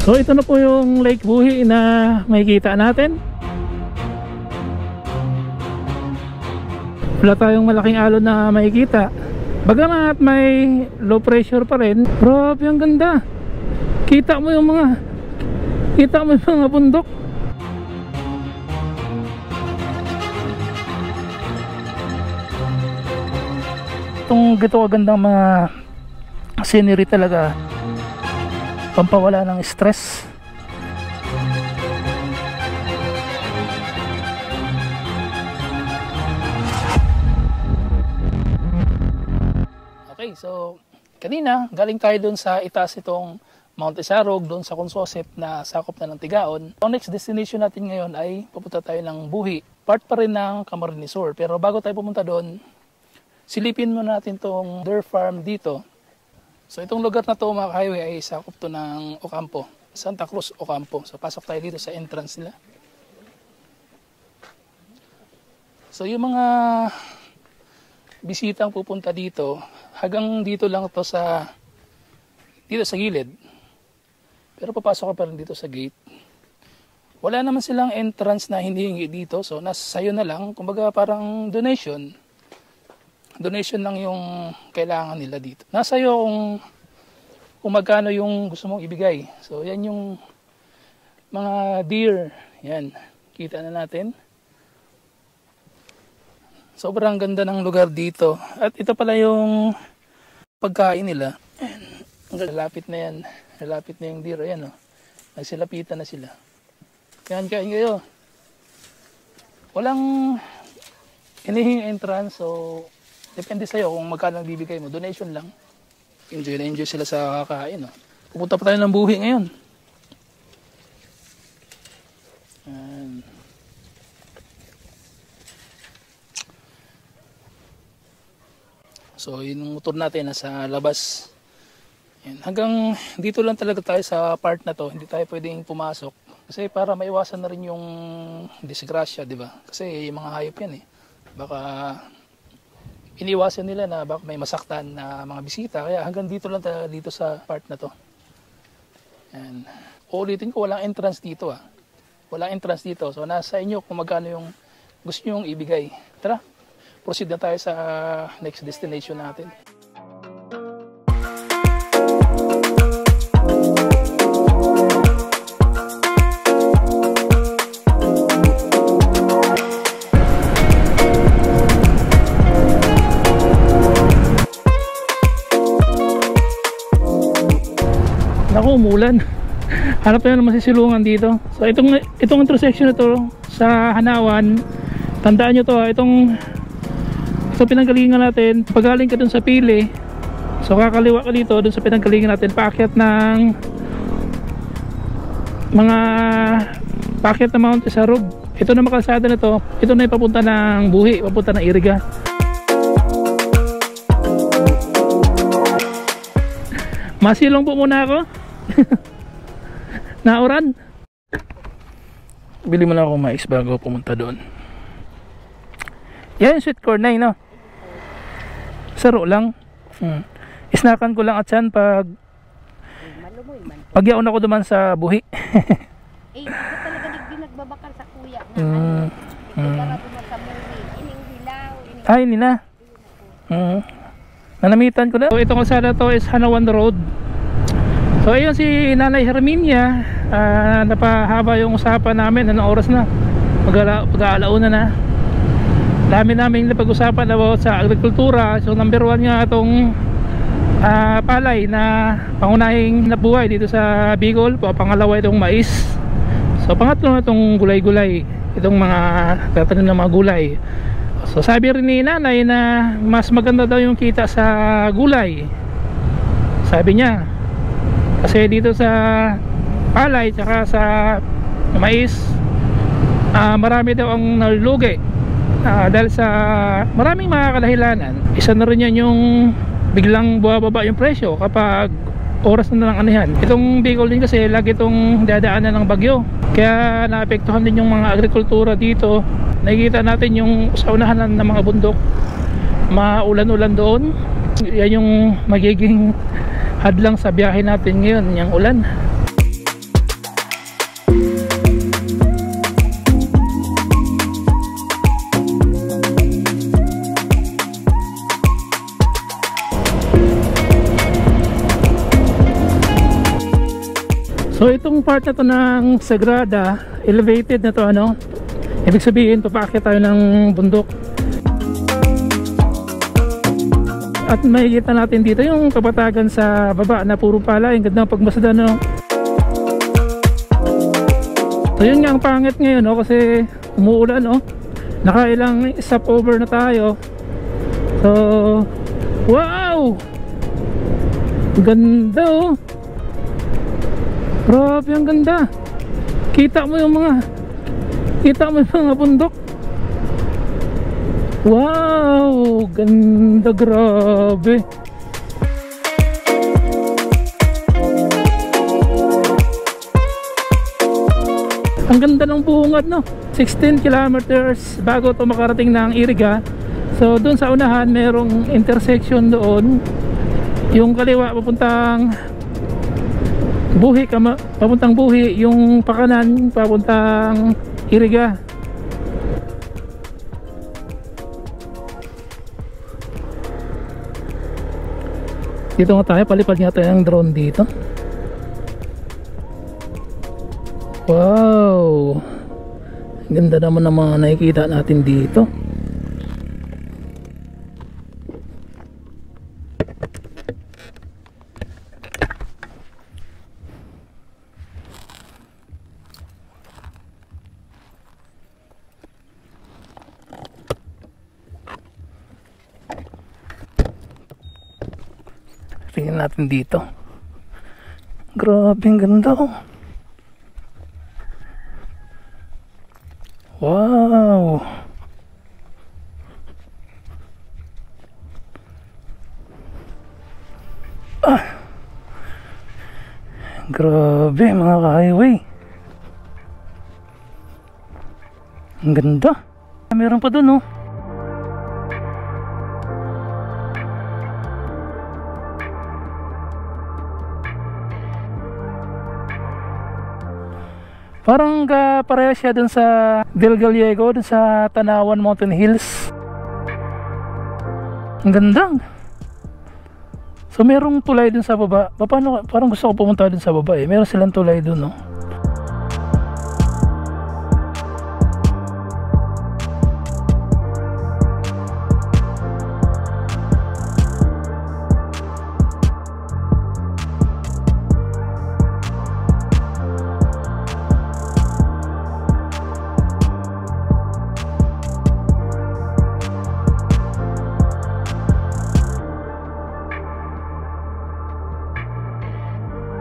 So ito na po yung Lake Buhi na makikita natin. Wala tayong malaking alon na makikita. Bagamat may low pressure pa rin. Grabe, ang ganda. Kita mo yung mga bundok. Itong gito kagandang mga scenery talaga, pampawala ng stress. Okay, so kanina galing tayo dun sa itaas itong Mount Isarog, dun sa Consosep na sakop na ng Tigaon. Ang next destination natin ngayon ay pupunta tayo ng Buhi, part pa rin ng Camarines Sur. Pero bago tayo pumunta doon, silipin muna natin tong Deer Farm dito. So itong lugar na to, mga highway, ay sakop to ng Ocampo, Santa Cruz, Ocampo. So pasok tayo dito sa entrance nila. So yung mga bisitang pupunta dito, hanggang dito lang to dito sa gilid. Pero papasok ka pa rin dito sa gate. Wala naman silang entrance na hinihingi dito. So nasa sayo na lang, kumbaga parang donation. Donation lang yung kailangan nila dito. Nasa iyo kung magkano yung gusto mong ibigay. So yan yung mga deer. Yan, kita na natin. Sobrang ganda ng lugar dito. At ito pala yung pagkain nila. Lalapit na yan. Lalapit na yung deer. Ayan o. Nagsilapitan na sila. Yan, kain kayo. Walang hinihing entrance. So depende sa'yo kung magkano bibigay mo. Donation lang. Enjoy na enjoy sila sa kakain. No? Pupunta pa tayo ng Buhi ngayon. So yung motor natin nasa labas. Yan. Hanggang dito lang talaga tayo sa part na to. Hindi tayo pwedeng pumasok. Kasi para maiwasan na rin yung disgrasya, di ba? Kasi yung mga hayop yan eh. Baka iniwasan nila na baka may masaktan na mga bisita. Kaya hanggang dito lang tayo dito sa part na to. Yan. Uulitin ko, walang entrance dito ah. Walang entrance dito. So nasa inyo kung magkano yung gusto nyo ibigay. Tara, proceed na tayo sa next destination natin. Naku, umulan. Hanap tayo ng masisilungan dito. So itong intersection na to sa Hanawan, tandaan nyo to ha, itong pinanggalingan natin, pagaling ka dun sa Pili, so kakaliwa ka dito dun sa pinanggalingan natin, paakyat ng Mount Isarog. Ito na makalsada na to, ito na yung papunta ng Buhi, papunta ng Iriga. Masilong po muna ako. Nauran. Bili mo na ako mais bago pumunta doon. Yan yung sweet corn na yun, no? Saro lang. Isnakan ko lang at yan pag yaon ako duman sa Buhi. Eh, talaga din nagbabakal sa kuya na para duman sa Buhi. Ining hilaw. Ay, nina. Nanamitan ko na. So, itong kalsada to is Hanawan Road. So ayun si Nanay Herminia, napahaba yung usapan namin. Anong oras na? Pag-aalauna na. Dami namin napag-usapan about sa agrikultura. So number 1 nga itong palay na pangunahing nabuhay dito sa Bicol. Pangalawa itong mais. So pangatlo na itong gulay-gulay, itong mga tatanim ng mga gulay. So sabi rin ni Nanay na mas maganda daw yung kita sa gulay, sabi niya. Kasi dito sa palay tsaka sa mais, marami daw ang nalulugi dahil sa maraming mga kadahilanan. Isa na rin yan yung biglang bumababa yung presyo kapag oras na lang anihan. Itong Bicol din kasi lagi itong dadaanan ng bagyo, kaya naapektuhan din yung mga agrikultura dito. Nakikita natin yung sa unahan ng mga bundok, maulan-ulan doon. Yan yung magiging hadlang sa biyahe natin ngayon, yung ulan. So itong part na to ng Sagrada, elevated na to, ano, ibig sabihin papaakyat tayo ng bundok. At makikita natin dito yung kapatagan sa baba na puro pala, yung ganda ng pagmasdan, no? So yun nga ang pangit ngayon, no? Kasi umuulan, no? Nakailang stopover na tayo. So wow, ganda, oh. Grabe, ang ganda. Kita mo yung mga bundok. Wow, ganda, grabe. Ang ganda ng bungad, no? 16 kilometers bago to makarating ng Iriga. So doon sa unahan merong intersection doon. Yung kaliwa papuntang Buhi, yung pakanan papuntang Iriga. Dito nga tayo, palipad nga tayo ng drone dito. Wow, ganda naman ng mga nakikita natin dito. Tingnan natin dito. Grabe, ang ganda, oh. Wow. Grabe, mga ka-highway. Ang ganda. Meron pa dun, oh. Parang pareha siya dun sa Del Gallego, dun sa Tanawan Mountain Hills. Ang ganda. So merong tulay dun sa baba. Paano, parang gusto ko pumunta dun sa baba, eh. Meron silang tulay dun, no?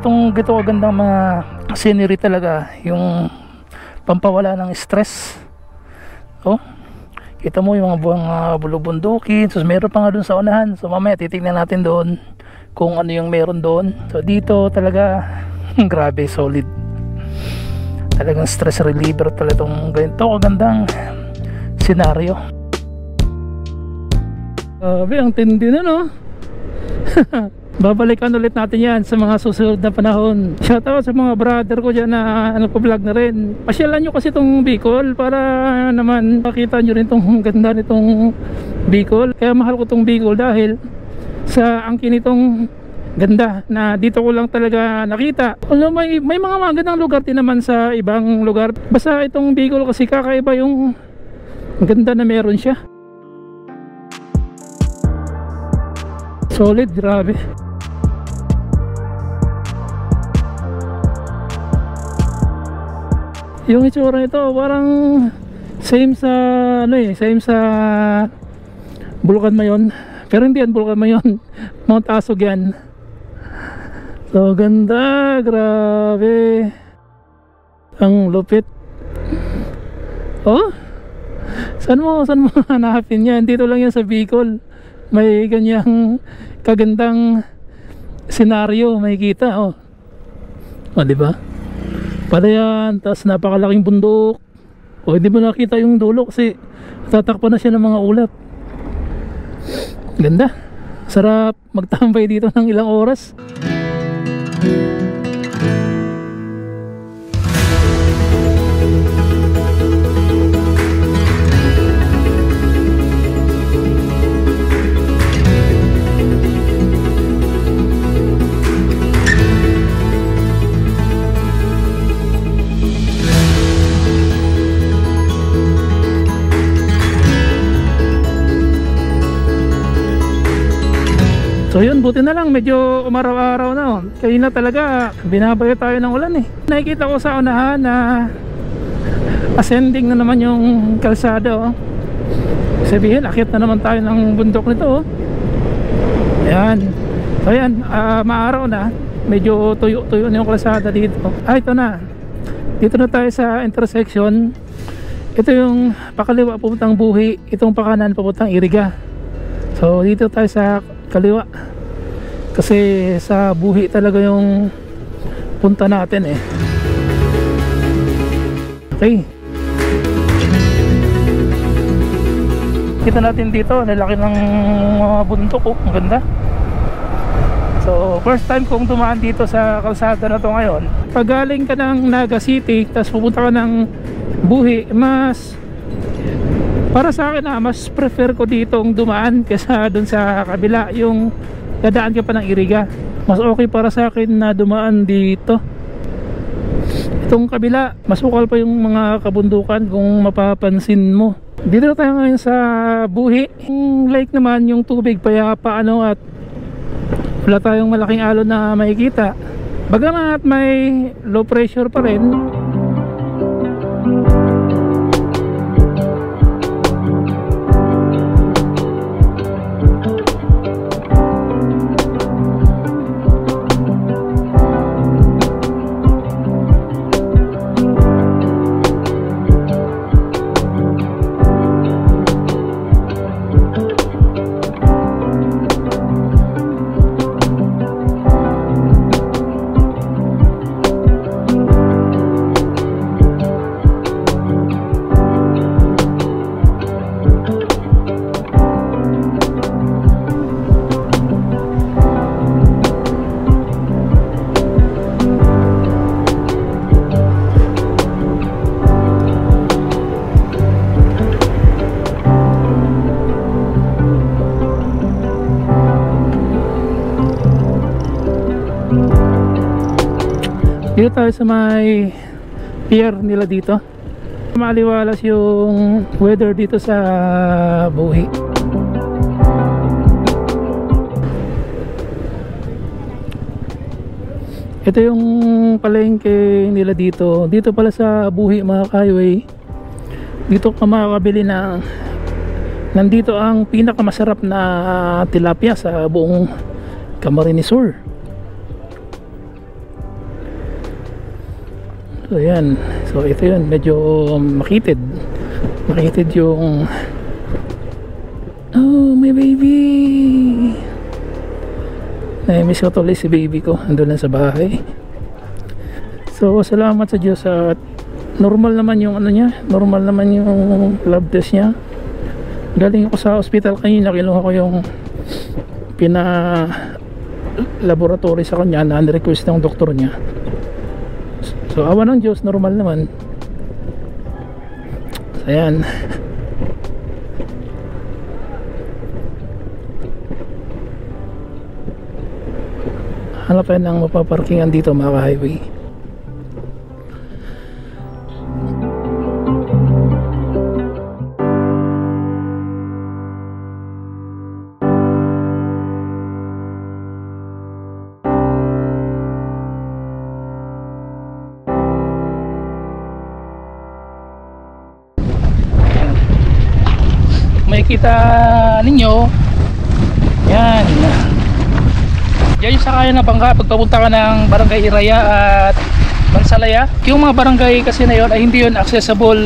Itong gito kagandang mga scenery talaga, yung pampawala ng stress. Oh, kita mo yung mga buwang bulubundukin. So meron pa nga dun sa unahan. So mamaya titignan natin doon kung ano yung meron doon. So dito talaga grabe, solid. Talagang stress reliever talaga itong ganito kagandang senaryo. Grabe, ang tindi na, no? Babalikan ulit natin yan sa mga susunod na panahon. Shoutout sa mga brother ko dyan na nagpa-vlog na rin. Pasyalan nyo kasi itong Bicol para naman makita nyo rin itong ganda nitong Bicol. Kaya mahal ko itong Bicol dahil sa angkin nitong ganda na dito ko lang talaga nakita. Although may mga magandang lugar din naman sa ibang lugar. Basta itong Bicol kasi kakaiba yung ganda na meron siya. Solid, grabe. Yung itsura nito parang same sa same sa Bulacan Mayon, pero hindi yan Bulacan Mayon, Mount Asog yan. So ganda, grabe, ang lupit. Oh, saan mo hanapin yan? Dito lang yan sa Bicol. May ganyang kagandang senaryo makikita, oh. O, di ba? Palayan, tapos napakalaking bundok. O, hindi mo nakita yung dulo kasi tatakpan na siya ng mga ulap. Ganda. Sarap magtambay dito ng ilang oras. buti na lang medyo umaraw-araw na. Oh. Kanina talaga binabayo tayo ng ulan eh. Nakikita ko sa unahan na ascending na naman yung kalsada. Oh. Sabihin, akit na naman tayo ng bundok nito. Oh. Ayan. So ayan, maaraw na. Medyo tuyo-tuyo na yung kalsada dito. Ito na. Dito na tayo sa intersection. Ito yung pakaliwa papuntang Buhi. Itong pakanan papuntang Iriga. So dito tayo sa kaliwa. Kasi sa Buhi talaga yung punta natin eh. Okay. Kita natin dito, nalaki ng mga bundok. Oh, ang ganda. So first time kong dumaan dito sa kalsada na to ngayon. Pag galing ka ng Naga City tapos pupunta ka ng Buhi, mas para sa akin mas prefer ko ditong dumaan kaysa dun sa kabila, yung dadaan ka pa ng Iriga. Mas okay para sa akin na dumaan dito. Itong kabila, mas ukal pa yung mga kabundukan kung mapapansin mo. Dito tayo ngayon sa Buhi. Yung lake naman, yung tubig payapa at wala tayong malaking alon na makikita. Bagamat may low pressure pa rin. Dito tayo sa may pier nila dito. Maliwalas yung weather dito sa Buhi. Ito yung palengke nila dito. Dito pala sa Buhi mga ka-highway. Dito ka makakabili ng nandito ang pinakamasarap na tilapia sa buong Camarines Sur. So yan, so ito yun, medyo makitid yung oh my baby, na-miss ko tuloy si baby ko, andun lang sa bahay. So salamat sa Diyos at normal naman yung normal naman yung lab test niya. Galing ako sa hospital kanina, kinuha ko yung laboratory sa kanya na request ng doktor niya. So awa ng Diyos, normal naman. So ayan. Hanap tayo ng mapaparkingan dito mga ka-highway. Makikita ninyo yan, yan yung sakayan na bangka pag papunta ka ng Barangay Iraya at Mansalaya. Yung mga barangay kasi na yun ay hindi yun accessible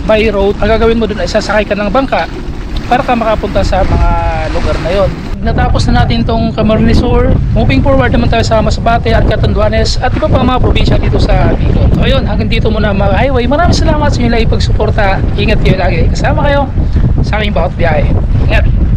by road. Ang gagawin mo dun ay sasakay ka ng bangka para ka makapunta sa mga lugar na yun. Natapos na natin tong Camarines Sur. Moving forward naman tayo sa Masbate at Catanduanes at iba pang mga probinsya dito sa Bicol. So ayun, hanggang dito muna mga highway. Maraming salamat sa inyo lagi pagsuporta. Ingat kayo lagi. Kasama kayo sa aking bawat biyahe. Ingat!